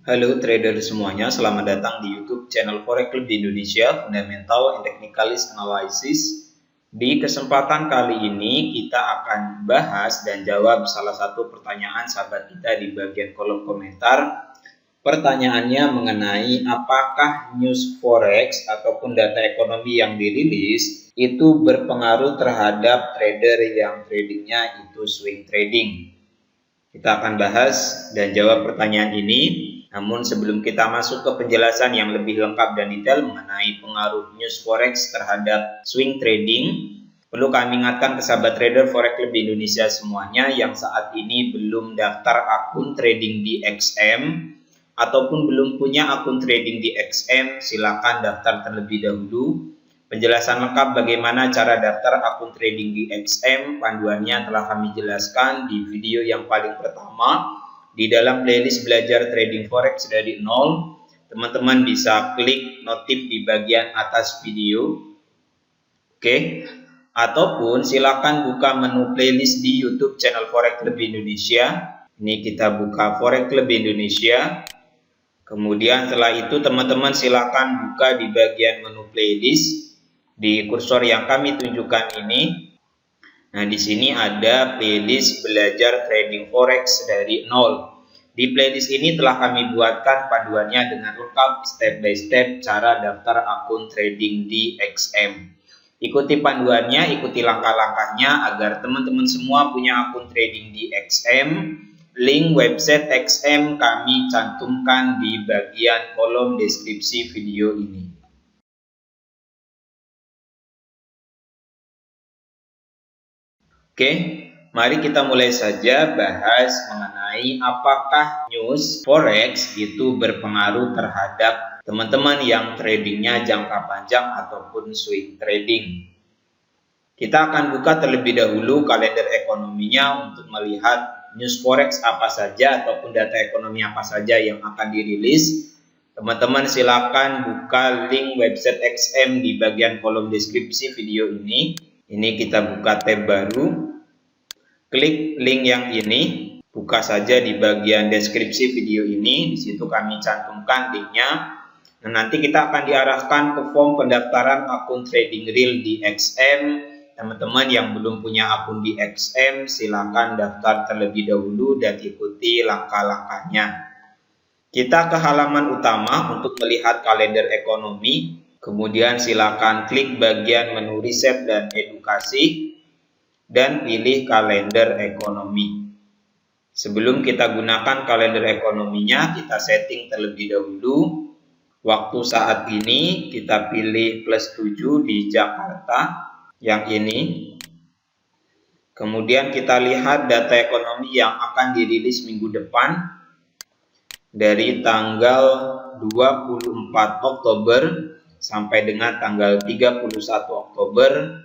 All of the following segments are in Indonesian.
Halo trader semuanya, selamat datang di YouTube channel Forex Club di Indonesia, Fundamental and Technicalist Analysis. Di kesempatan kali ini kita akan bahas dan jawab salah satu pertanyaan sahabat kita di bagian kolom komentar. Pertanyaannya mengenai apakah news Forex ataupun data ekonomi yang dirilis itu berpengaruh terhadap trader yang tradingnya itu swing trading. Kita akan bahas dan jawab pertanyaan ini. Namun sebelum kita masuk ke penjelasan yang lebih lengkap dan detail mengenai pengaruh news Forex terhadap swing trading, perlu kami ingatkan ke sahabat trader Forex Club di Indonesia semuanya yang saat ini belum daftar akun trading di XM ataupun belum punya akun trading di XM, silakan daftar terlebih dahulu. Penjelasan lengkap bagaimana cara daftar akun trading di XM, panduannya telah kami jelaskan di video yang paling pertama. Di dalam playlist belajar trading forex dari nol, teman-teman bisa klik notif di bagian atas video. Oke. Ataupun silakan buka menu playlist di YouTube channel Forex Club Indonesia. Ini kita buka Forex Club Indonesia. Kemudian setelah itu teman-teman silakan buka di bagian menu playlist di kursor yang kami tunjukkan ini. Nah, di sini ada playlist belajar trading forex dari nol. Di playlist ini telah kami buatkan panduannya dengan lengkap step by step cara daftar akun trading di XM. Ikuti panduannya, ikuti langkah-langkahnya agar teman-teman semua punya akun trading di XM. Link website XM kami cantumkan di bagian kolom deskripsi video ini. Oke, mari kita mulai saja bahas mengenai apakah news Forex itu berpengaruh terhadap teman-teman yang tradingnya jangka panjang ataupun swing trading. Kita akan buka terlebih dahulu kalender ekonominya untuk melihat news Forex apa saja ataupun data ekonomi apa saja yang akan dirilis. Teman-teman silakan buka link website XM di bagian kolom deskripsi video ini. Ini kita buka tab baru, klik link yang ini, buka saja di bagian deskripsi video ini, di situ kami cantumkan linknya. Nah, nanti kita akan diarahkan ke form pendaftaran akun trading real di XM. Teman-teman yang belum punya akun di XM, silakan daftar terlebih dahulu dan ikuti langkah-langkahnya. Kita ke halaman utama untuk melihat kalender ekonomi. Kemudian silakan klik bagian menu riset dan edukasi dan pilih kalender ekonomi. Sebelum kita gunakan kalender ekonominya, kita setting terlebih dahulu. Waktu saat ini kita pilih +7 di Jakarta, yang ini. Kemudian kita lihat data ekonomi yang akan dirilis minggu depan dari tanggal 24 Oktober sampai dengan tanggal 31 Oktober.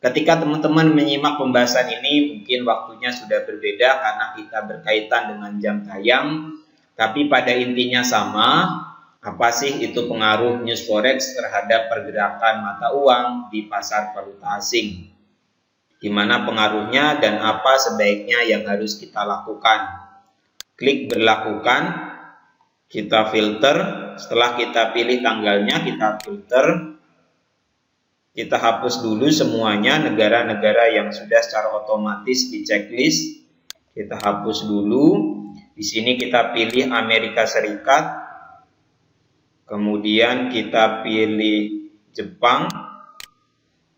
Ketika teman-teman menyimak pembahasan ini, mungkin waktunya sudah berbeda karena kita berkaitan dengan jam tayang. Tapi pada intinya sama, apa sih itu pengaruh news Forex terhadap pergerakan mata uang di pasar valuta asing? Gimana pengaruhnya dan apa sebaiknya yang harus kita lakukan? Klik berlakukan. Kita filter, setelah kita pilih tanggalnya, kita filter. Kita hapus dulu semuanya negara-negara yang sudah secara otomatis di checklist. Kita hapus dulu. Di sini kita pilih Amerika Serikat. Kemudian kita pilih Jepang.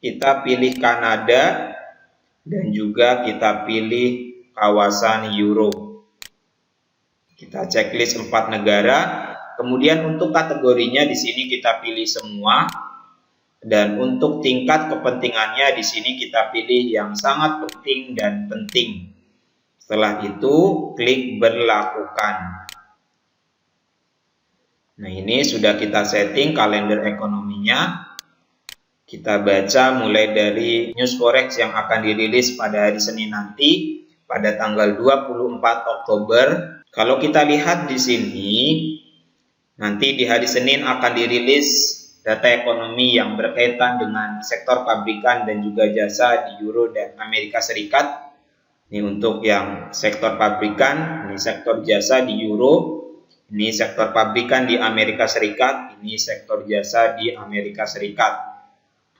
Kita pilih Kanada. Dan juga kita pilih kawasan Eropa. Kita checklist 4 negara. Kemudian untuk kategorinya di sini kita pilih semua. Dan untuk tingkat kepentingannya di sini kita pilih yang sangat penting dan penting. Setelah itu klik berlakukan. Nah, ini sudah kita setting kalender ekonominya. Kita baca mulai dari news Forex yang akan dirilis pada hari Senin nanti pada tanggal 24 Oktober. Kalau kita lihat di sini, nanti di hari Senin akan dirilis data ekonomi yang berkaitan dengan sektor pabrikan dan juga jasa di Euro dan Amerika Serikat. Ini untuk yang sektor pabrikan, ini sektor jasa di Euro. Ini sektor pabrikan di Amerika Serikat, ini sektor jasa di Amerika Serikat.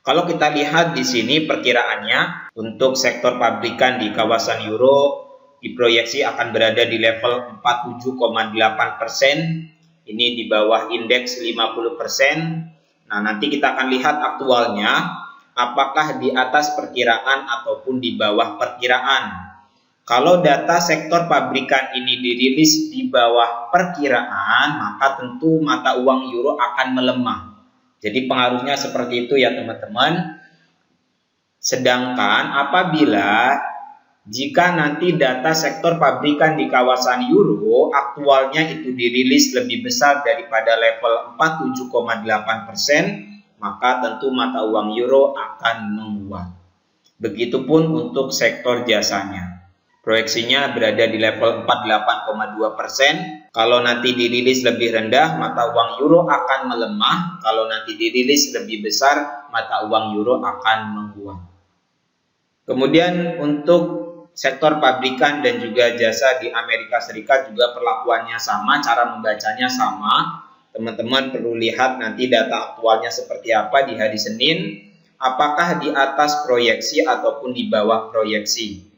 Kalau kita lihat di sini perkiraannya untuk sektor pabrikan di kawasan Euro diproyeksi akan berada di level 47,8%. Ini di bawah indeks 50%. Nah, nanti kita akan lihat aktualnya apakah di atas perkiraan ataupun di bawah perkiraan. Kalau data sektor pabrikan ini dirilis di bawah perkiraan, maka tentu mata uang euro akan melemah. Jadi pengaruhnya seperti itu ya teman-teman. Sedangkan apabila jika nanti data sektor pabrikan di kawasan euro aktualnya itu dirilis lebih besar daripada level 47,8%, maka tentu mata uang euro akan menguat. Begitupun untuk sektor jasanya. Proyeksinya berada di level 48,2%. Kalau nanti dirilis lebih rendah, mata uang euro akan melemah. Kalau nanti dirilis lebih besar, mata uang euro akan menguat. Kemudian untuk sektor pabrikan dan juga jasa di Amerika Serikat juga perlakuannya sama, cara membacanya sama. Teman-teman perlu lihat nanti data aktualnya seperti apa di hari Senin. Apakah di atas proyeksi ataupun di bawah proyeksi.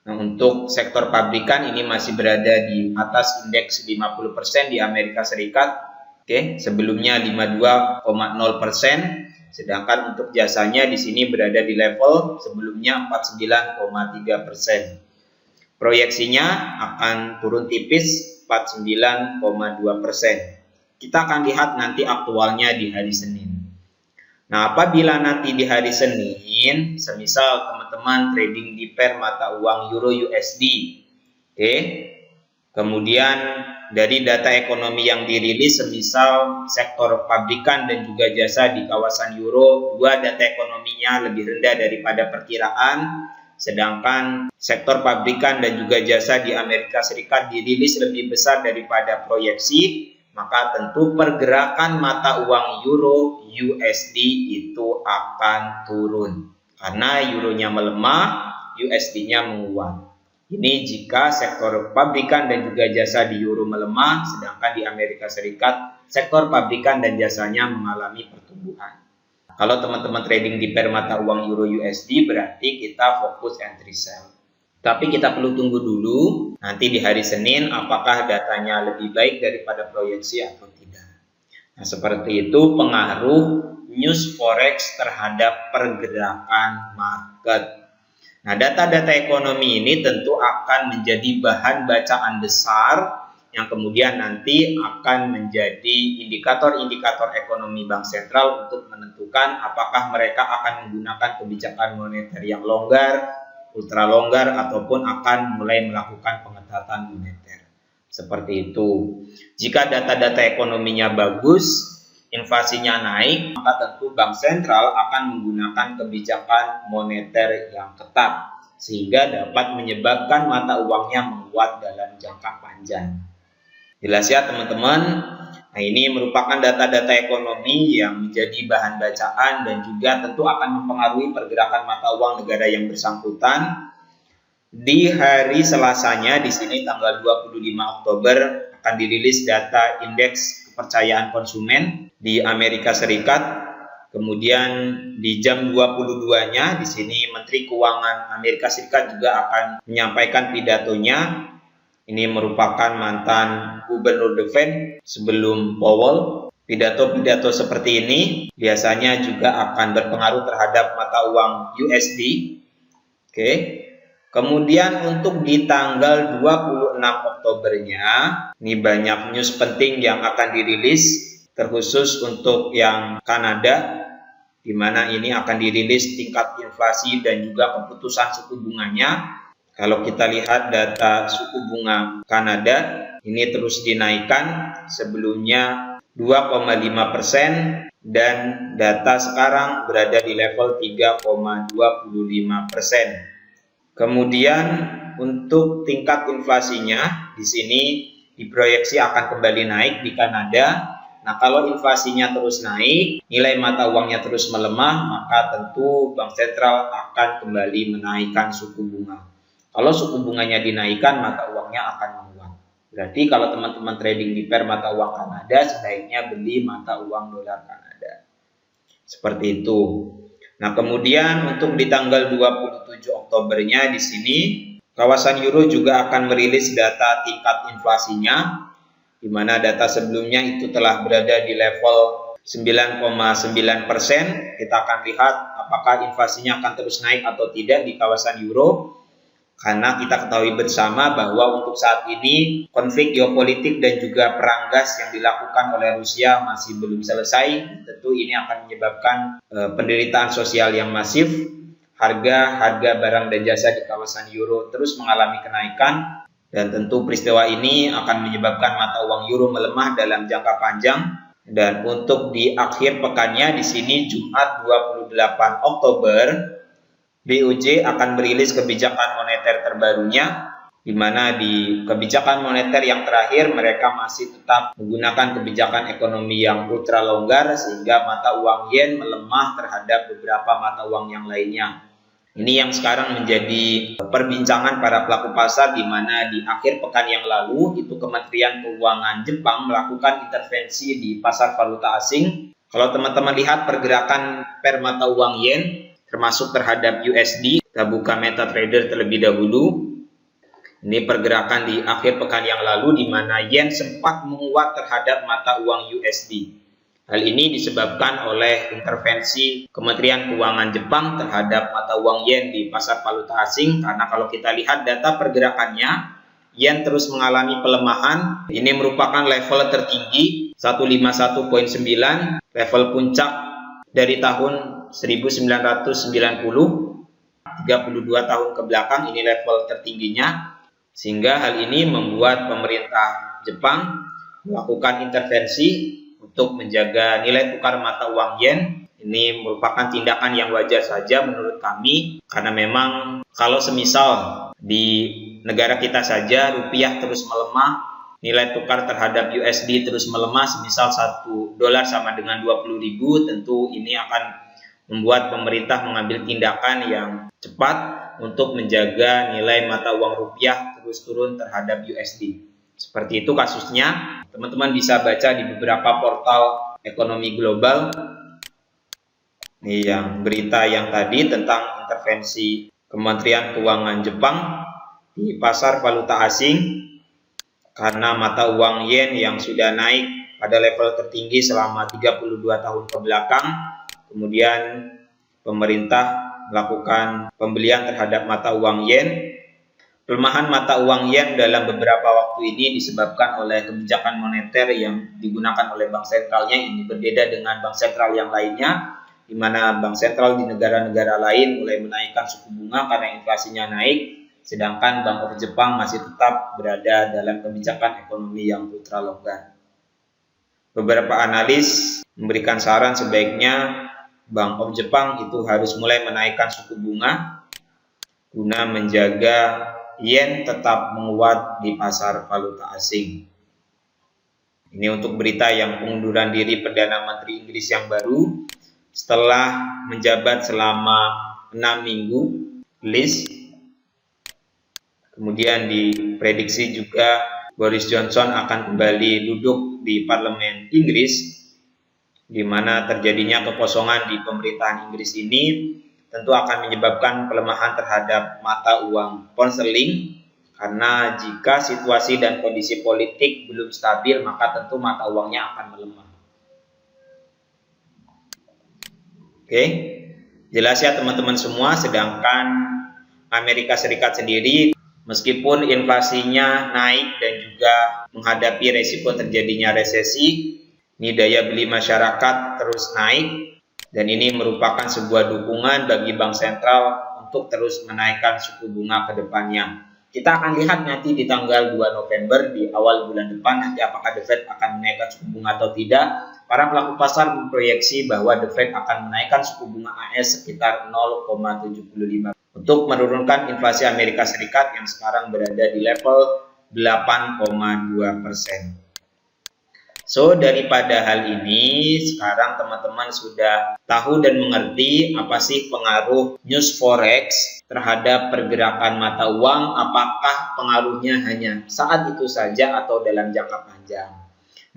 Nah, untuk sektor pabrikan ini masih berada di atas indeks 50% di Amerika Serikat. Oke, sebelumnya 52,0%, sedangkan untuk jasanya di sini berada di level sebelumnya 49,3%. Proyeksinya akan turun tipis 49,2%. Kita akan lihat nanti aktualnya di hari Senin. Nah, apabila nanti di hari Senin, semisal teman-teman trading di pair mata uang Euro USD, oke, kemudian dari data ekonomi yang dirilis, semisal sektor pabrikan dan juga jasa di kawasan Euro, dua data ekonominya lebih rendah daripada perkiraan, sedangkan sektor pabrikan dan juga jasa di Amerika Serikat dirilis lebih besar daripada proyeksi, maka tentu pergerakan mata uang Euro USD itu akan turun. Karena euronya melemah, USD-nya menguat. Ini jika sektor pabrikan dan juga jasa di Euro melemah, sedangkan di Amerika Serikat sektor pabrikan dan jasanya mengalami pertumbuhan. Kalau teman-teman trading di pair mata uang Euro USD, berarti kita fokus entry sell. Tapi kita perlu tunggu dulu nanti di hari Senin apakah datanya lebih baik daripada proyeksi atau tidak. Nah, seperti itu pengaruh news forex terhadap pergerakan market. Nah, data-data ekonomi ini tentu akan menjadi bahan bacaan besar yang kemudian nanti akan menjadi indikator-indikator ekonomi bank sentral untuk menentukan apakah mereka akan menggunakan kebijakan moneter yang longgar, ultra longgar, ataupun akan mulai melakukan pengetatan moneter. Seperti itu. Jika data-data ekonominya bagus, inflasinya naik, maka tentu bank sentral akan menggunakan kebijakan moneter yang ketat sehingga dapat menyebabkan mata uangnya menguat dalam jangka panjang. Jelas ya teman-teman? Nah, ini merupakan data-data ekonomi yang menjadi bahan bacaan dan juga tentu akan mempengaruhi pergerakan mata uang negara yang bersangkutan. Di hari Selasanya di sini tanggal 25 Oktober akan dirilis data indeks kepercayaan konsumen di Amerika Serikat. Kemudian di jam 22-nya di sini Menteri Keuangan Amerika Serikat juga akan menyampaikan pidatonya. Ini merupakan mantan Gubernur The Fed sebelum Powell. Pidato-pidato seperti ini biasanya juga akan berpengaruh terhadap mata uang USD. Oke. Kemudian untuk di tanggal 26 Oktobernya, ini banyak news penting yang akan dirilis, terkhusus untuk yang Kanada, di mana ini akan dirilis tingkat inflasi dan juga keputusan suku bunganya. Kalau kita lihat data suku bunga Kanada, ini terus dinaikkan, sebelumnya 2,5% dan data sekarang berada di level 3,25%. Kemudian untuk tingkat inflasinya di sini diproyeksi akan kembali naik di Kanada. Nah, kalau inflasinya terus naik, nilai mata uangnya terus melemah, maka tentu bank sentral akan kembali menaikkan suku bunga. Kalau suku bunganya dinaikkan, mata uangnya akan menguat. Berarti kalau teman-teman trading di pair mata uang Kanada, sebaiknya beli mata uang dolar Kanada. Seperti itu. Nah, kemudian untuk di tanggal 27 Oktobernya di sini, kawasan euro juga akan merilis data tingkat inflasinya, di mana data sebelumnya itu telah berada di level 9,9%. Kita akan lihat apakah inflasinya akan terus naik atau tidak di kawasan euro. Karena kita ketahui bersama bahwa untuk saat ini konflik geopolitik dan juga perang gas yang dilakukan oleh Rusia masih belum selesai. Tentu ini akan menyebabkan penderitaan sosial yang masif. Harga barang dan jasa di kawasan euro terus mengalami kenaikan. Dan tentu peristiwa ini akan menyebabkan mata uang euro melemah dalam jangka panjang. Dan untuk di akhir pekannya di sini Jumat 28 Oktober, BOJ akan merilis kebijakan moneter terbarunya, di mana di kebijakan moneter yang terakhir mereka masih tetap menggunakan kebijakan ekonomi yang ultra longgar sehingga mata uang yen melemah terhadap beberapa mata uang yang lainnya. Ini yang sekarang menjadi perbincangan para pelaku pasar, di mana di akhir pekan yang lalu itu Kementerian Keuangan Jepang melakukan intervensi di pasar valuta asing. Kalau teman-teman lihat pergerakan per mata uang yen termasuk terhadap USD, kita buka MetaTrader terlebih dahulu. Ini pergerakan di akhir pekan yang lalu di mana yen sempat menguat terhadap mata uang USD. Hal ini disebabkan oleh intervensi Kementerian Keuangan Jepang terhadap mata uang yen di pasar valuta asing, karena kalau kita lihat data pergerakannya, yen terus mengalami pelemahan. Ini merupakan level tertinggi 151.9, level puncak dari tahun 1990, 32 tahun ke belakang ini level tertingginya, sehingga hal ini membuat pemerintah Jepang melakukan intervensi untuk menjaga nilai tukar mata uang yen. Ini merupakan tindakan yang wajar saja menurut kami, karena memang kalau semisal di negara kita saja rupiah terus melemah, nilai tukar terhadap USD terus melemah, semisal 1 dolar sama dengan 20.000, tentu ini akan membuat pemerintah mengambil tindakan yang cepat untuk menjaga nilai mata uang rupiah terus turun terhadap USD. Seperti itu kasusnya. Teman-teman bisa baca di beberapa portal ekonomi global. Ini yang berita yang tadi tentang intervensi Kementerian Keuangan Jepang di pasar valuta asing karena mata uang yen yang sudah naik pada level tertinggi selama 32 tahun ke belakang. Kemudian pemerintah melakukan pembelian terhadap mata uang yen. Pelemahan mata uang yen dalam beberapa waktu ini disebabkan oleh kebijakan moneter yang digunakan oleh bank sentralnya. Ini berbeda dengan bank sentral yang lainnya, di mana bank sentral di negara-negara lain mulai menaikkan suku bunga karena inflasinya naik, sedangkan Bank of Jepang masih tetap berada dalam kebijakan ekonomi yang ultra longgar. Beberapa analis memberikan saran sebaiknya Bank of Jepang itu harus mulai menaikkan suku bunga guna menjaga yen tetap menguat di pasar valuta asing. Ini untuk berita yang pengunduran diri Perdana Menteri Inggris yang baru setelah menjabat selama 6 minggu, Liz. Kemudian diprediksi juga Boris Johnson akan kembali duduk di Parlemen Inggris, di mana terjadinya kekosongan di pemerintahan Inggris ini tentu akan menyebabkan pelemahan terhadap mata uang pound sterling, karena jika situasi dan kondisi politik belum stabil maka tentu mata uangnya akan melemah. Oke, jelas ya teman-teman semua. Sedangkan Amerika Serikat sendiri meskipun inflasinya naik dan juga menghadapi resiko terjadinya resesi, ini daya beli masyarakat terus naik, dan ini merupakan sebuah dukungan bagi bank sentral untuk terus menaikkan suku bunga ke depannya. Kita akan lihat nanti di tanggal 2 November di awal bulan depan nanti apakah The Fed akan menaikkan suku bunga atau tidak. Para pelaku pasar memproyeksi bahwa The Fed akan menaikkan suku bunga AS sekitar 0,75 untuk menurunkan inflasi Amerika Serikat yang sekarang berada di level 8,2%. So, daripada hal ini, sekarang teman-teman sudah tahu dan mengerti apa sih pengaruh news forex terhadap pergerakan mata uang, apakah pengaruhnya hanya saat itu saja atau dalam jangka panjang.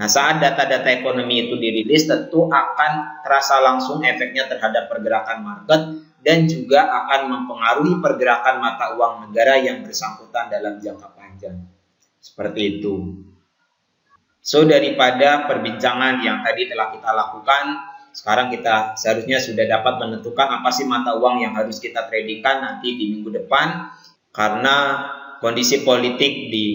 Nah, saat data-data ekonomi itu dirilis, tentu akan terasa langsung efeknya terhadap pergerakan market dan juga akan mempengaruhi pergerakan mata uang negara yang bersangkutan dalam jangka panjang. Seperti itu. So, daripada perbincangan yang tadi telah kita lakukan, sekarang kita seharusnya sudah dapat menentukan apa sih mata uang yang harus kita tradingkan nanti di minggu depan. Karena kondisi politik di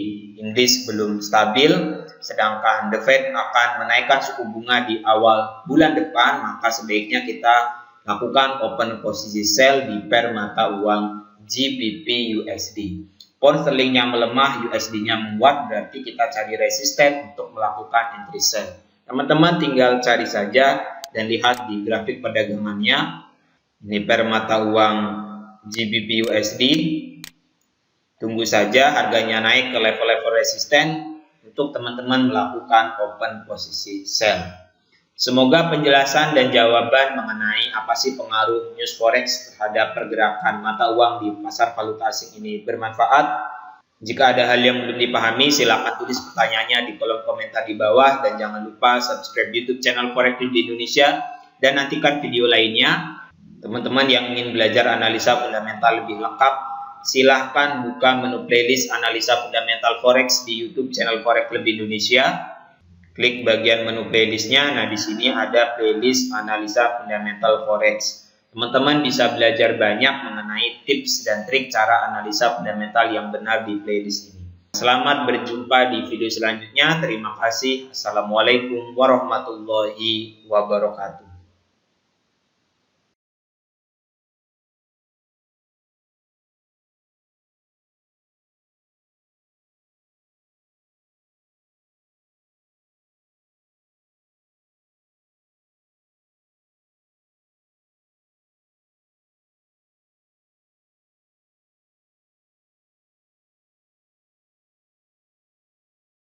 Inggris belum stabil, sedangkan The Fed akan menaikkan suku bunga di awal bulan depan, maka sebaiknya kita lakukan open posisi sell di pair mata uang GBP USD. Pound sterlingnya melemah, USD-nya menguat, berarti kita cari resisten untuk melakukan entry sell. Teman-teman tinggal cari saja dan lihat di grafik perdagangannya. Ini pair mata uang GBP USD. Tunggu saja harganya naik ke level-level resisten untuk teman-teman melakukan open posisi sell. Semoga penjelasan dan jawaban mengenai apa sih pengaruh news forex terhadap pergerakan mata uang di pasar valuta asing ini bermanfaat. Jika ada hal yang belum dipahami, silakan tulis pertanyaannya di kolom komentar di bawah dan jangan lupa subscribe YouTube channel Forex di Indonesia dan nantikan video lainnya. Teman-teman yang ingin belajar analisa fundamental lebih lengkap, silahkan buka menu playlist analisa fundamental Forex di YouTube channel Forex Lebih Indonesia. Klik bagian menu playlistnya. Nah, di sini ada playlist analisa fundamental Forex. Teman-teman bisa belajar banyak mengenai tips dan trik cara analisa fundamental yang benar di playlist ini. Selamat berjumpa di video selanjutnya. Terima kasih. Assalamualaikum warahmatullahi wabarakatuh.